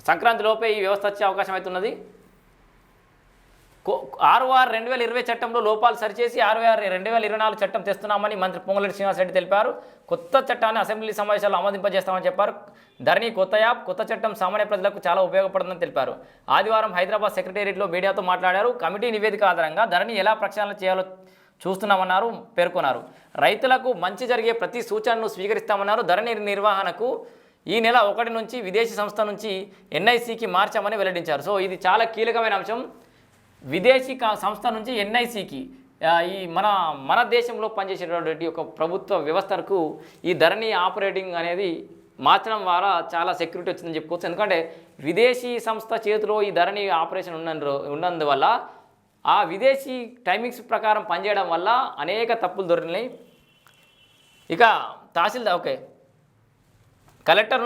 సంక్రాంతి లోపే ఈ వ్యవస్థ వచ్చే అవకాశం అయితే ఉన్నది. ఆర్ఓఆర్ 2020 చట్టంలో లోపాలు సరిచేసి ఆర్ఓఆర్ 2024 చట్టం తెస్తున్నామని మంత్రి పొంగులేటి శ్రీనివాసరెడ్డి తెలిపారు. కొత్త చట్టాన్ని అసెంబ్లీ సమావేశాల్లో ఆమోదింపజేస్తామని చెప్పారు. ధరణి కొత్త యాప్, కొత్త చట్టం సామాన్య ప్రజలకు చాలా ఉపయోగపడుతుందని తెలిపారు. ఆదివారం హైదరాబాద్ సెక్రటేరియట్లో మీడియాతో మాట్లాడారు. కమిటీ నివేదిక ఆధారంగా ధరణి ఎలా ప్రక్షాళన చేయాలో చూస్తున్నామన్నారు, పేర్కొన్నారు. రైతులకు మంచి జరిగే ప్రతి సూచనను స్వీకరిస్తామన్నారు. ధరణి నిర్వహణకు ఈ నెల 1 నుంచి విదేశీ సంస్థ నుంచి ఎన్ఐసికి మార్చామని వెల్లడించారు. సో ఇది చాలా కీలకమైన అంశం. విదేశీ సంస్థ నుంచి ఎన్ఐసికి ఈ మన దేశంలో పనిచేసేటటువంటి ఒక ప్రభుత్వ వ్యవస్థకు ఈ ధరణి ఆపరేటింగ్ అనేది మార్చడం ద్వారా చాలా సెక్యూరిటీ వచ్చిందని చెప్పుకోవచ్చు. ఎందుకంటే విదేశీ సంస్థ చేతిలో ఈ ధరణి ఆపరేషన్ ఉన్నందువల్ల ఆ విదేశీ టైమింగ్స్ ప్రకారం పనిచేయడం వల్ల అనేక తప్పులు దొరికినాయి. ఇక తహసీల్దార్ కలెక్టర్